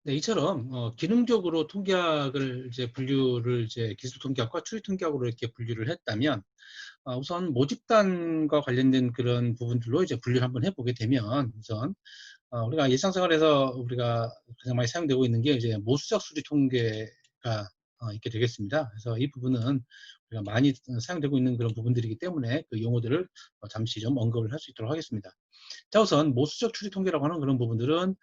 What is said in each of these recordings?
네, 이처럼 기능적으로 통계학을 이제 분류를 이제 기술 통계학과 추리 통계학으로 이렇게 분류를 했다면 우선 모집단과 관련된 그런 부분들로 이제 분류를 한번 해보게 되면 우선 우리가 일상생활에서 우리가 가장 많이 사용되고 있는 게 이제 모수적 수리 통계가 있게 되겠습니다. 그래서 이 부분은 우리가 많이 사용되고 있는 그런 부분들이기 때문에 그 용어들을 잠시 좀 언급을 할 수 있도록 하겠습니다. 자, 우선 모수적 추리 통계라고 하는 그런 부분들은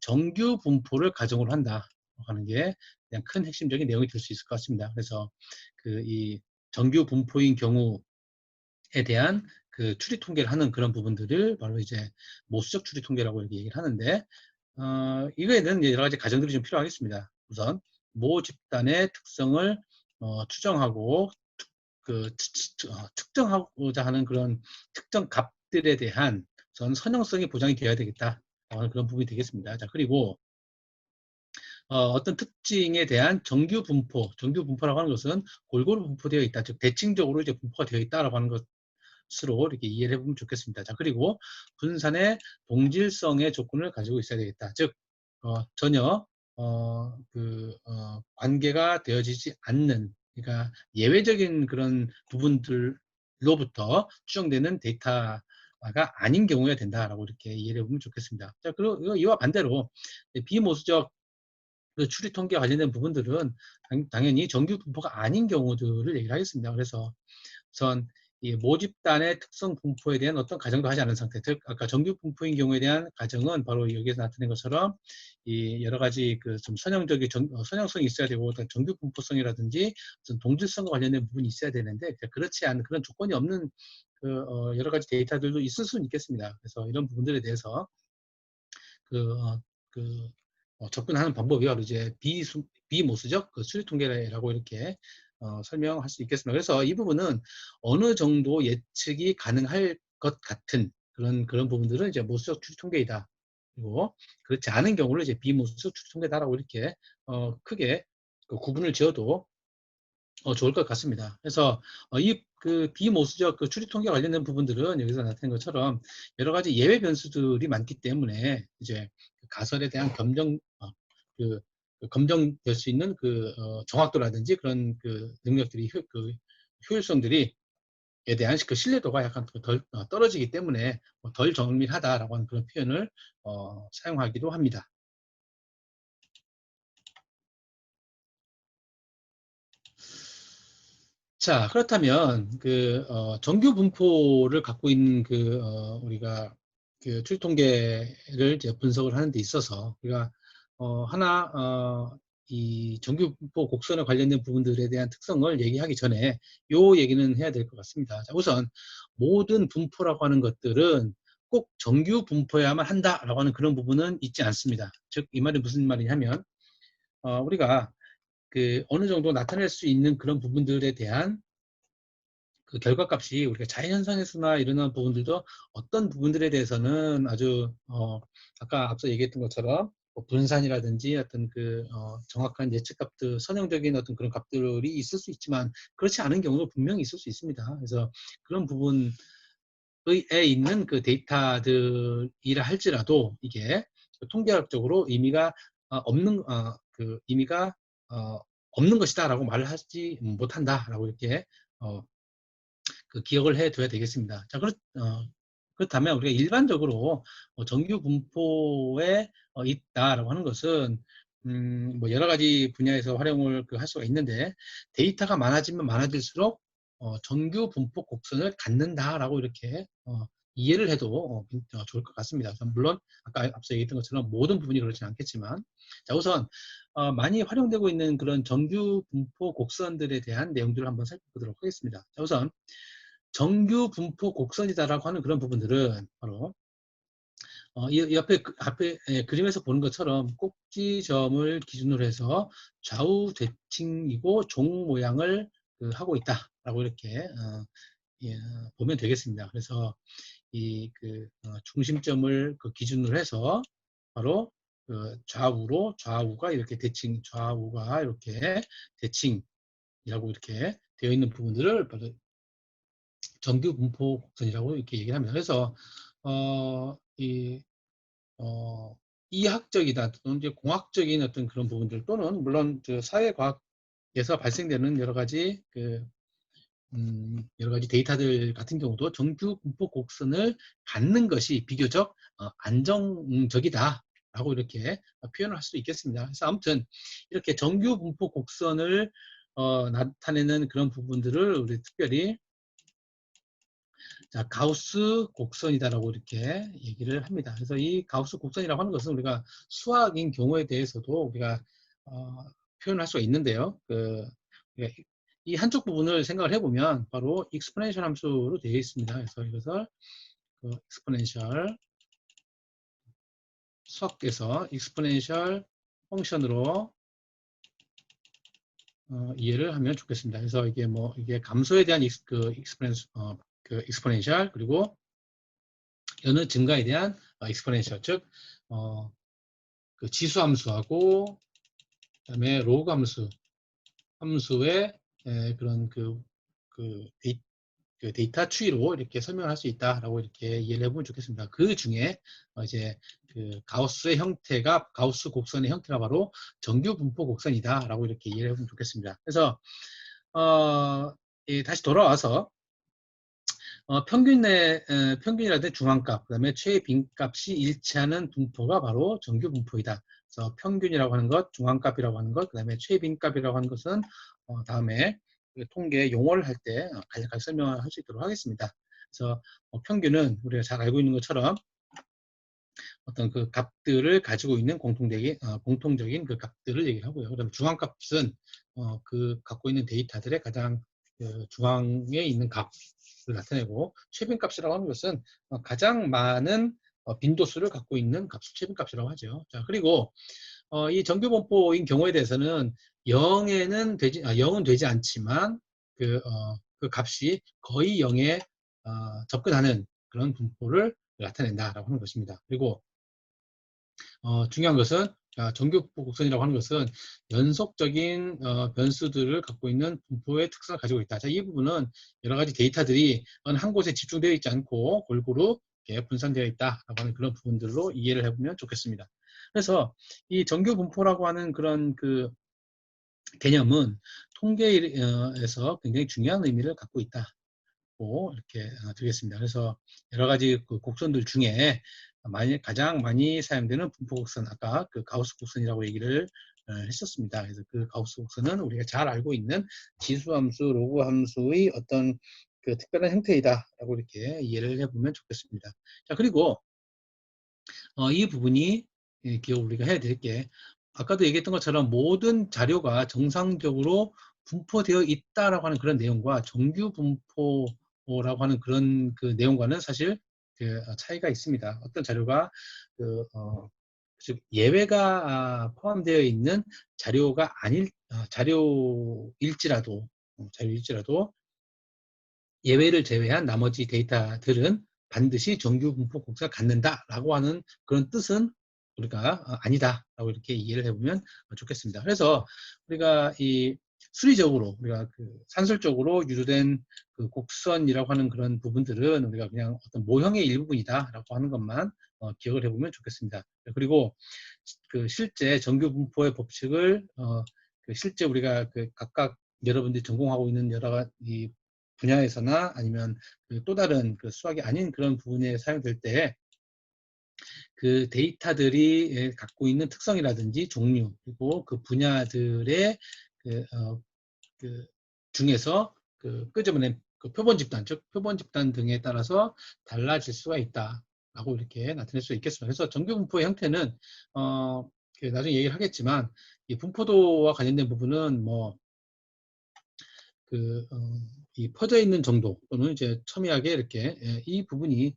정규 분포를 가정으로 한다 하는 게 그냥 큰 핵심적인 내용이 될 수 있을 것 같습니다. 그래서 그 이 정규 분포인 경우에 대한 그 추리 통계를 하는 그런 부분들을 바로 이제 모수적 추리 통계라고 이렇게 얘기를 하는데 이거에는 여러 가지 가정들이 좀 필요하겠습니다. 우선 모 집단의 특성을 추정하고 특정하고자 하는 그런 특정 값들에 대한 전 선형성이 보장이 되어야 되겠다. 그런 부분이 되겠습니다. 자, 그리고 어떤 특징에 대한 정규 분포라고 하는 것은 골고루 분포되어 있다. 즉 대칭적으로 이제 분포가 되어 있다라고 하는 것으로 이렇게 이해를 해보면 좋겠습니다. 자, 그리고 분산의 동질성의 조건을 가지고 있어야 되겠다. 즉 전혀 관계가 되어지지 않는, 그러니까 예외적인 그런 부분들로부터 추정되는 데이터가 아닌 경우여야 된다라고 이렇게 이해를 해보면 좋겠습니다. 자, 그리고 이와 반대로 비모수적 그 추리 통계와 관련된 부분들은 당연히 정규 분포가 아닌 경우들을 얘기를 하겠습니다. 그래서 우선 이 모집단의 특성 분포에 대한 어떤 가정도 하지 않은 상태, 즉 아까 정규 분포인 경우에 대한 가정은 바로 여기에서 나타낸 것처럼 이 여러 가지 그 좀 선형적인 선형성이 있어야 되고 어떤 정규 분포성이라든지 어떤 동질성과 관련된 부분이 있어야 되는데 그렇지 않은 그런 조건이 없는 여러 가지 데이터들도 있을 수는 있겠습니다. 그래서 이런 부분들에 대해서 그, 어, 그 접근하는 방법이 바로 이제 비모수적 그 수리 통계라고 이렇게 설명할 수 있겠습니다. 그래서 이 부분은 어느 정도 예측이 가능할 것 같은 그런 부분들은 이제 모수적 추리 통계이다. 그리고 그렇지 않은 경우를 이제 비모수적 추리 통계다라고 이렇게 크게 그 구분을 지어도 좋을 것 같습니다. 그래서 이 그 비모수적 그 추리 통계 관련된 부분들은 여기서 나타낸 것처럼 여러 가지 예외 변수들이 많기 때문에 이제 가설에 대한 그, 검증될 수 있는 정확도라든지 그런 그 능력들이 효율성들이 에 대한 그 신뢰도가 약간 덜 떨어지기 때문에 덜 정밀하다라고 하는 그런 표현을 사용하기도 합니다. 자, 그렇다면 정규 분포를 갖고 있는 우리가 그 추리 통계를 이제 분석을 하는 데 있어서 우리가 이 정규 분포 곡선에 관련된 부분들에 대한 특성을 얘기하기 전에 요 얘기는 해야 될 것 같습니다. 자, 우선 모든 분포라고 하는 것들은 꼭 정규 분포야만 한다라고 하는 그런 부분은 있지 않습니다. 즉, 이 말이 무슨 말이냐면 우리가 어느 정도 나타낼 수 있는 그런 부분들에 대한 그 결과값이 우리가 자연현상에서나 일어나는 부분들도 어떤 부분들에 대해서는 아주 아까 앞서 얘기했던 것처럼 뭐 분산이라든지 어떤 정확한 예측값들, 선형적인 어떤 그런 값들이 있을 수 있지만 그렇지 않은 경우도 분명히 있을 수 있습니다. 그래서 그런 부분에 있는 그 데이터들이라 할지라도 이게 통계학적으로 의미가 없는 것이다라고 말을 하지 못한다라고 이렇게 기억을 해둬야 되겠습니다. 자, 그렇다면 우리가 일반적으로 정규 분포에 있다라고 하는 것은 뭐 여러 가지 분야에서 활용을 할 수가 있는데 데이터가 많아지면 많아질수록 정규 분포 곡선을 갖는다라고 이렇게 이해를 해도 좋을 것 같습니다. 물론 아까 앞서 얘기했던 것처럼 모든 부분이 그렇지는 않겠지만 자, 우선 많이 활용되고 있는 그런 정규 분포 곡선들에 대한 내용들을 한번 살펴보도록 하겠습니다. 자, 우선 정규 분포 곡선이다라고 하는 그런 부분들은 바로 이 앞에 그림에서 보는 것처럼 꼭지점을 기준으로 해서 좌우 대칭이고 종 모양을 하고 있다라고 이렇게 예, 보면 되겠습니다. 그래서 중심점을 기준으로 해서 바로 좌우가 이렇게 좌우가 이렇게 대칭이라고 이렇게 되어 있는 부분들을 바로 정규 분포 곡선이라고 이렇게 얘기를 합니다. 그래서 어, 이, 어, 이학적이다 또는 이제 공학적인 어떤 그런 부분들 또는 물론 그 사회과학에서 발생되는 여러 가지 여러 가지 데이터들 같은 경우도 정규 분포 곡선을 갖는 것이 비교적 안정적이다라고 이렇게 표현을 할 수 있겠습니다. 그래서 아무튼 이렇게 정규 분포 곡선을 나타내는 그런 부분들을 우리 특별히 자, 가우스 곡선이다라고 이렇게 얘기를 합니다. 그래서 이 가우스 곡선이라고 하는 것은 우리가 수학인 경우에 대해서도 우리가 표현할 수가 있는데요. 이 한쪽 부분을 생각을 해보면 바로 익스포넨셜 함수로 되어 있습니다. 그래서 이것을 익스포넨셜 수학에서 익스포넨셜 펑션으로 이해를 하면 좋겠습니다. 그래서 이게 이게 감소에 대한 익스포넨셜 그리고 여느 증가에 대한 익스포넨셜 즉 그 지수 함수하고 그다음에 로그 함수의 그런 데이터 추이로 이렇게 설명할 수 있다라고 이렇게 이해를 해보면 좋겠습니다. 그 중에 이제 그 가우스의 형태가 가우스 곡선의 형태가 바로 정규 분포 곡선이다라고 이렇게 이해를 해보면 좋겠습니다. 그래서 다시 돌아와서 평균이라든지 중앙값, 그 다음에 최빈값이 일치하는 분포가 바로 정규 분포이다. 그래서 평균이라고 하는 것, 중앙값이라고 하는 것, 그 다음에 최빈값이라고 하는 것은 다음에 통계 용어를 할 때 간략하게 설명을 할 수 있도록 하겠습니다. 그래서 평균은 우리가 잘 알고 있는 것처럼 어떤 그 값들을 가지고 있는 공통적인 그 값들을 얘기를 하고요. 그다음에 중앙값은 그 갖고 있는 데이터들의 가장 중앙에 있는 값을 나타내고 최빈값이라고 하는 것은 가장 많은 빈도수를 갖고 있는 값을 최빈값이라고 하죠. 자, 그리고 이 정규분포인 경우에 대해서는 0은 되지 않지만 그 값이 거의 0에 접근하는 그런 분포를 나타낸다라고 하는 것입니다. 그리고 중요한 것은 정규분포 곡선이라고 하는 것은 연속적인 변수들을 갖고 있는 분포의 특성을 가지고 있다. 자, 이 부분은 여러 가지 데이터들이 한 곳에 집중되어 있지 않고 골고루 이렇게 분산되어 있다라고 하는 그런 부분들로 이해를 해보면 좋겠습니다. 그래서 이 정규분포라고 하는 그런 그 개념은 통계에서 굉장히 중요한 의미를 갖고 있다. 이렇게 드리겠습니다. 그래서 여러 가지 그 곡선들 중에 가장 많이 사용되는 분포 곡선, 아까 그 가우스 곡선이라고 얘기를 했었습니다. 그래서 그 가우스 곡선은 우리가 잘 알고 있는 지수 함수, 로그 함수의 어떤 그 특별한 형태이다라고 이렇게 이해를 해보면 좋겠습니다. 자, 그리고 이 부분이 기억 우리가 해야 될 게 아까도 얘기했던 것처럼 모든 자료가 정상적으로 분포되어 있다라고 하는 그런 내용과 정규 분포라고 하는 그런 그 내용과는 사실 그 차이가 있습니다. 어떤 자료가 즉 예외가 포함되어 있는 자료가 자료일지라도 예외를 제외한 나머지 데이터들은 반드시 정규 분포 곡선을 갖는다라고 하는 그런 뜻은 우리가 아니다라고 이렇게 이해를 해보면 좋겠습니다. 그래서 우리가 이 수리적으로 우리가 그 산술적으로 유도된 그 곡선이라고 하는 그런 부분들은 우리가 그냥 어떤 모형의 일부분이다라고 하는 것만 기억을 해보면 좋겠습니다. 그리고 그 실제 정규 분포의 법칙을 그 실제 우리가 그 각각 여러분들이 전공하고 있는 여러 가지 분야에서나 아니면 또 다른 그 수학이 아닌 그런 부분에 사용될 때 그 데이터들이 갖고 있는 특성이라든지 종류 그리고 그 분야들의 그 중에서 끄집어낸 그 표본 집단, 즉 표본 집단 등에 따라서 달라질 수가 있다라고 이렇게 나타낼 수 있겠습니다. 그래서 정규 분포의 형태는 나중에 얘기를 하겠지만 이 분포도와 관련된 부분은 이 퍼져 있는 정도 또는 이제 첨예하게 이렇게 이 부분이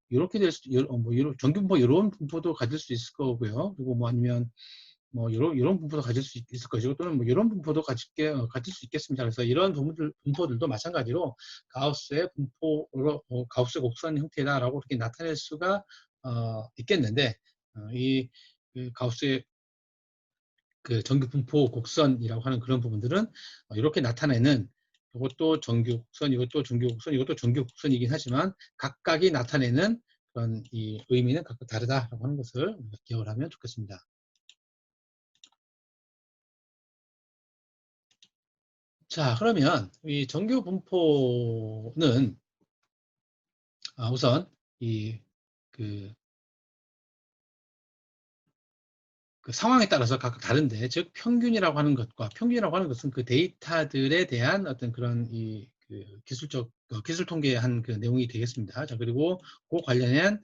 이렇게 될 수, 정규 분포 이런 분포도 가질 수 있을 거고요. 그리고 아니면 이런 분포도 가질 수 있을 것이고 또는 이런 분포도 가질 수 있겠습니다. 그래서 이런 분포들도 마찬가지로 가우스의 분포로 가우스 곡선 형태다라고 이렇게 나타낼 수가 있겠는데 그 가우스의 그 정규 분포 곡선이라고 하는 그런 부분들은 이렇게 나타내는 이것도 정규 곡선, 이것도 정규 곡선, 이것도 정규 곡선이긴 하지만 각각이 나타내는 그런 이 의미는 각각 다르다라고 하는 것을 기억을 하면 좋겠습니다. 자, 그러면 이 정규 분포는 우선 이 그 상황에 따라서 각각 다른데, 즉 평균이라고 하는 것과, 평균이라고 하는 것은 그 데이터들에 대한 어떤 그런 그 기술적 기술 통계한 그 내용이 되겠습니다. 자, 그리고 그 관련한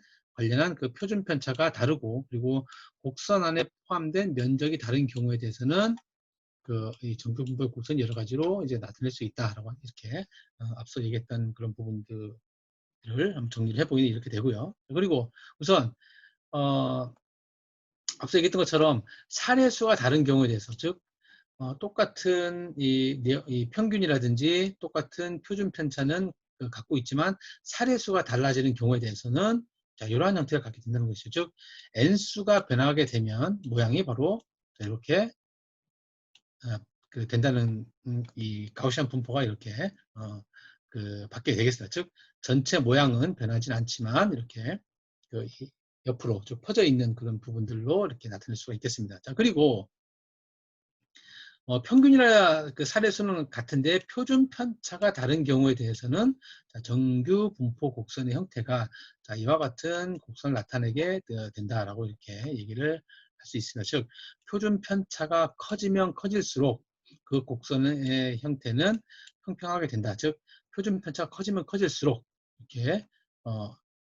그 표준 편차가 다르고, 그리고 곡선 안에 포함된 면적이 다른 경우에 대해서는 그 이 정규 분포의 곡선이 여러 가지로 이제 나타낼 수 있다라고 이렇게 앞서 얘기했던 그런 부분들을 한번 정리를 해보니 이렇게 되고요. 그리고 우선 앞서 얘기했던 것처럼 사례수가 다른 경우에 대해서, 즉 똑같은 이 평균이라든지 똑같은 표준 편차는 갖고 있지만 사례수가 달라지는 경우에 대해서는 자, 이러한 형태를 갖게 된다는 것이죠. 즉 n수가 변하게 되면 모양이 바로 이렇게 된다는 이 가우시안 분포가 이렇게 받게 되겠습니다. 즉 전체 모양은 변하진 않지만 이렇게 그 옆으로 쭉 퍼져 있는 그런 부분들로 이렇게 나타낼 수가 있겠습니다. 자, 그리고 평균이나 그 사례수는 같은데 표준 편차가 다른 경우에 대해서는 자, 정규 분포 곡선의 형태가 자, 이와 같은 곡선을 나타내게 된다라고 이렇게 얘기를 할 수 있습니다. 즉 표준 편차가 커지면 커질수록 그 곡선의 형태는 평평하게 된다. 즉 표준 편차가 커지면 커질수록 이렇게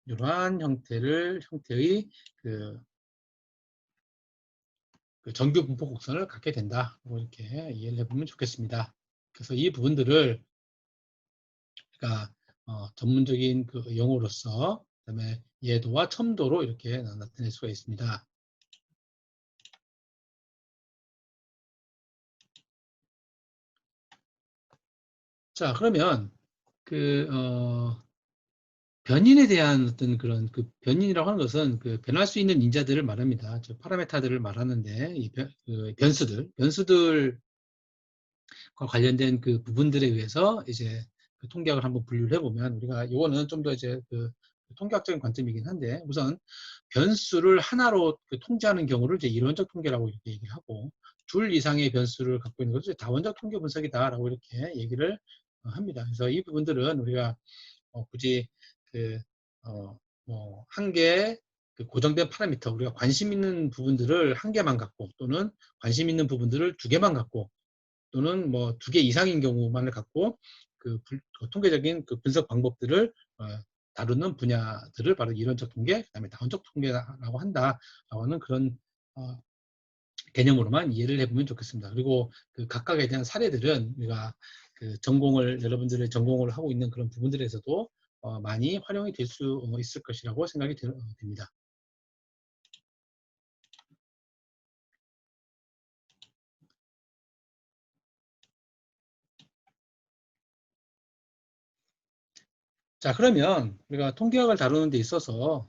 이러한 형태의 그 정규 분포 곡선을 갖게 된다. 이렇게 이해를 해보면 좋겠습니다. 그래서 이 부분들을 그러니까 전문적인 그 용어로서 그다음에 예도와 첨도로 이렇게 나타낼 수가 있습니다. 자, 그러면 그 변인에 대한 어떤 그런 그 변인이라고 하는 것은 그 변할 수 있는 인자들을 말합니다. 즉 파라메타들을 말하는데 이 변수들과 관련된 그 부분들에 의해서 이제 그 통계학을 한번 분류를 해보면 우리가 이거는 좀 더 이제 그 통계학적인 관점이긴 한데 우선 변수를 하나로 그 통제하는 경우를 이제 이론적 통계라고 이렇게 얘기를 하고 둘 이상의 변수를 갖고 있는 것을 다원적 통계 분석이다라고 이렇게 얘기를 합니다. 그래서 이 부분들은 우리가 굳이 그 한 개의 그 고정된 파라미터 우리가 관심 있는 부분들을 한 개만 갖고 또는 관심 있는 부분들을 두 개만 갖고 또는 뭐 두 개 이상인 경우만을 갖고 그 통계적인 그 분석 방법들을 다루는 분야들을 바로 이론적 통계, 그다음에 다원적 통계라고 한다라고 하는 그런 개념으로만 이해를 해보면 좋겠습니다. 그리고 그 각각에 대한 사례들은 우리가 그 여러분들의 전공을 하고 있는 그런 부분들에서도 많이 활용이 될 수 있을 것이라고 생각이 됩니다. 자, 그러면 우리가 통계학을 다루는 데 있어서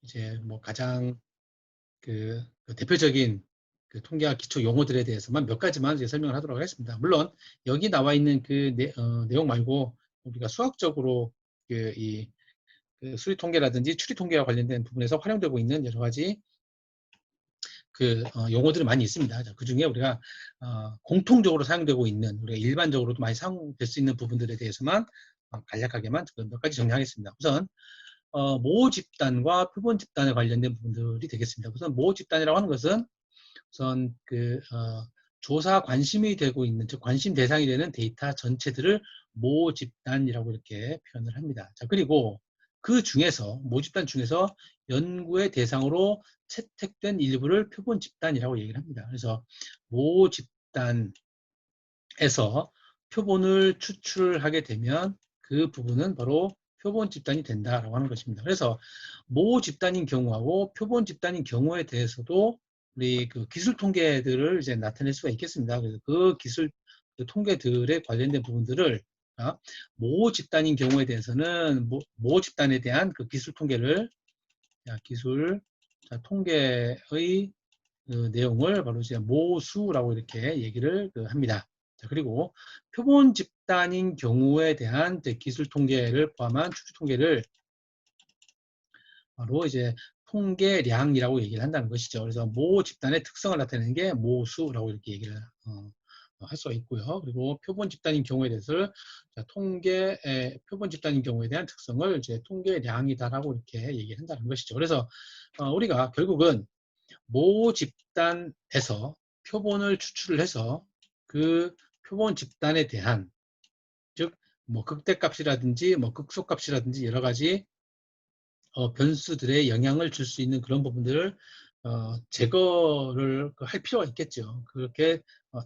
이제 뭐 가장 그 대표적인 그 통계학 기초 용어들에 대해서만 몇 가지만 이제 설명을 하도록 하겠습니다. 물론 여기 나와 있는 그 내용 말고 우리가 수학적으로 그 수리 통계라든지 추리 통계와 관련된 부분에서 활용되고 있는 여러 가지 용어들이 많이 있습니다. 그 중에 우리가 공통적으로 사용되고 있는 우리가 일반적으로도 많이 사용될 수 있는 부분들에 대해서만 간략하게만 몇 가지 정리하겠습니다. 우선 모호 집단과 표본 집단에 관련된 부분들이 되겠습니다. 우선 모호 집단이라고 하는 것은 우선 조사 관심이 되고 있는 즉 관심 대상이 되는 데이터 전체들을 모호 집단이라고 이렇게 표현을 합니다. 자, 그리고 그 중에서 모호 집단 중에서 연구의 대상으로 채택된 일부를 표본 집단이라고 얘기를 합니다. 그래서 모호 집단에서 표본을 추출하게 되면 그 부분은 바로 표본 집단이 된다라고 하는 것입니다. 그래서 모호 집단인 경우하고 표본 집단인 경우에 대해서도 우리 그 기술 통계들을 이제 나타낼 수가 있겠습니다. 그래서 그 기술 그 통계들에 관련된 부분들을 모호 집단인 경우에 대해서는 모호 집단에 대한 그 기술 통계를 통계의 그 내용을 바로 이제 모수라고 이렇게 얘기를 합니다. 자, 그리고 표본 집단인 경우에 대한 기술 통계를 포함한 추리 통계를 바로 이제 통계량이라고 얘기를 한다는 것이죠. 그래서 모 집단의 특성을 나타내는 게 모수라고 이렇게 얘기를 할 수가 있고요. 그리고 표본 집단인 경우에 대해서 표본 집단인 경우에 대한 특성을 이제 통계량이다라고 이렇게 얘기를 한다는 것이죠. 그래서 우리가 결국은 모 집단에서 표본을 추출을 해서 그 표본 집단에 대한 즉 뭐 극대값이라든지 뭐 극소값이라든지 여러 가지 변수들의 영향을 줄 수 있는 그런 부분들을 제거를 할 필요가 있겠죠. 그렇게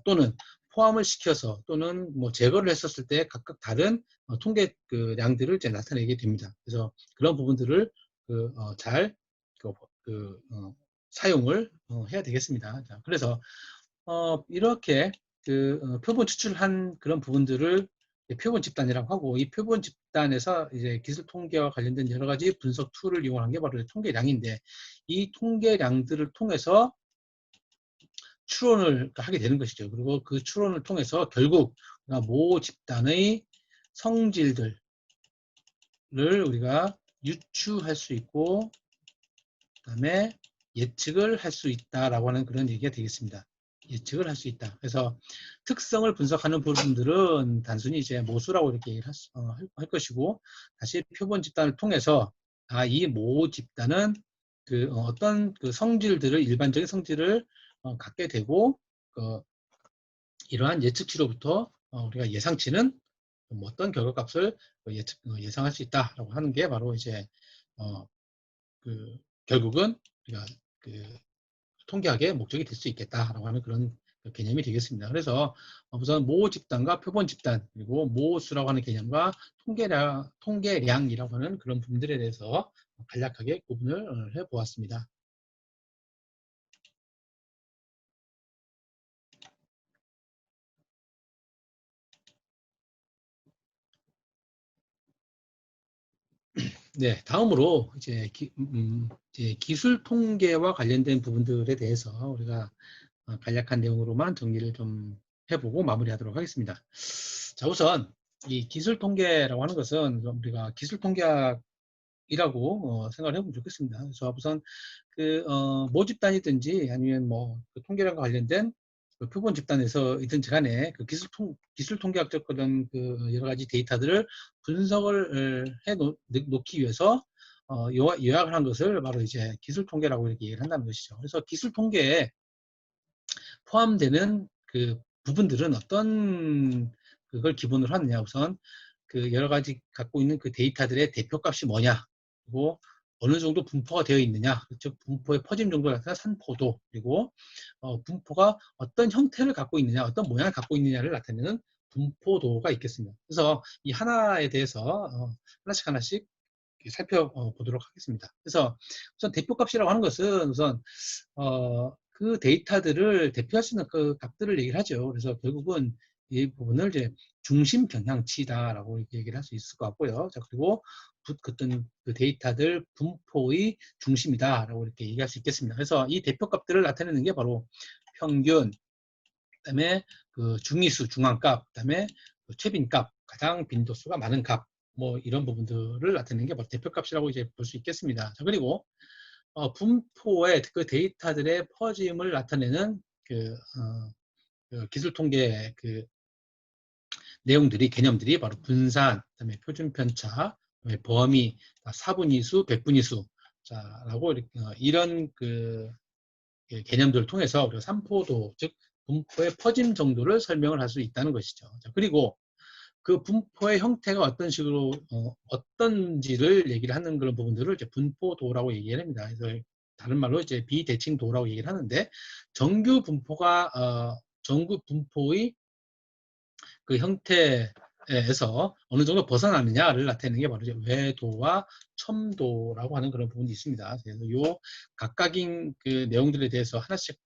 또는 포함을 시켜서 또는 뭐 제거를 했었을 때 각각 다른 통계 량들을 이제 나타내게 됩니다. 그래서 그런 부분들을 잘 사용을 해야 되겠습니다. 자, 그래서 이렇게 표본 추출한 그런 부분들을 표본 집단이라고 하고, 이 표본 집단에서 이제 기술 통계와 관련된 여러 가지 분석 툴을 이용한 게 바로 통계량인데, 이 통계량들을 통해서 추론을 하게 되는 것이죠. 그리고 그 추론을 통해서 결국 모 집단의 성질들을 우리가 유추할 수 있고, 그다음에 예측을 할 수 있다라고 하는 그런 얘기가 되겠습니다. 예측을 할 수 있다. 그래서 특성을 분석하는 부분들은 단순히 이제 모수라고 이렇게 얘기를 할 것이고, 다시 표본 집단을 통해서 이 모 집단은 어떤 성질들을 일반적인 성질을 갖게 되고, 이러한 예측치로부터 우리가 예상치는 뭐 어떤 결과값을 예상할 수 있다라고 하는 게 바로 이제 결국은 우리가 통계학의 목적이 될 수 있겠다라고 하는 그런 개념이 되겠습니다. 그래서 우선 모 집단과 표본 집단, 그리고 모수라고 하는 개념과 통계량이라고 하는 그런 부분들에 대해서 간략하게 구분을 해보았습니다. 네, 다음으로 이제, 이제 기술 통계와 관련된 부분들에 대해서 우리가 간략한 내용으로만 정리를 좀 해보고 마무리하도록 하겠습니다. 자, 우선 이 기술 통계라고 하는 것은 우리가 기술 통계학이라고 생각을 해보면 좋겠습니다. 그래서 우선 모집단이든지 아니면 뭐그 통계량과 관련된 표본 집단에서이든지 간에 기술 통계학적 그런 여러 가지 데이터들을 분석을 해 놓기 위해서 요약을 한 것을 바로 이제 기술 통계라고 이렇게 얘기를 한다는 것이죠. 그래서 기술 통계에 포함되는 부분들은 어떤 그걸 기본으로 하느냐. 우선 여러 가지 갖고 있는 그 데이터들의 대표값이 뭐냐, 그리고 어느 정도 분포가 되어 있느냐, 즉 분포의 퍼짐 정도를 나타내는 산포도, 그리고 분포가 어떤 형태를 갖고 있느냐, 어떤 모양을 갖고 있느냐를 나타내는 분포도가 있겠습니다. 그래서 이 하나에 대해서 하나씩 살펴보도록 하겠습니다. 그래서 우선 대표값이라고 하는 것은 우선 그 데이터들을 대표할 수 있는 그 값들을 얘기를 하죠. 그래서 결국은 이 부분을 이제 중심 경향치다라고 얘기를 할 수 있을 것 같고요. 자, 그리고 어떤 그 데이터들 분포의 중심이다라고 이렇게 얘기할 수 있겠습니다. 그래서 이 대표값들을 나타내는 게 바로 평균, 그다음에 중위수, 중앙값, 그다음에 최빈값, 가장 빈도수가 많은 값, 뭐 이런 부분들을 나타내는 게 바로 대표값이라고 이제 볼 수 있겠습니다. 자, 그리고 분포의 그 데이터들의 퍼짐을 나타내는 기술 통계 내용들이, 개념들이 바로 분산, 그다음에 표준 편차, 그다음에 범위, 사분위수, 백분위수, 자라고 이런 개념들을 통해서 우리가 산포도, 즉 분포의 퍼짐 정도를 설명을 할 수 있다는 것이죠. 자, 그리고 그 분포의 형태가 어떤 식으로 어떤지를 얘기를 하는 그런 부분들을 이제 분포도라고 얘기를 합니다. 그래서 다른 말로 이제 비대칭도라고 얘기를 하는데, 정규 분포의 그 형태에서 어느 정도 벗어나느냐를 나타내는 게 바로 이제 외도와 첨도라고 하는 그런 부분이 있습니다. 그래서 요 각각인 그 내용들에 대해서 하나씩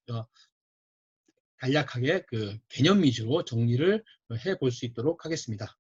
간략하게 개념 위주로 정리를 해볼 수 있도록 하겠습니다.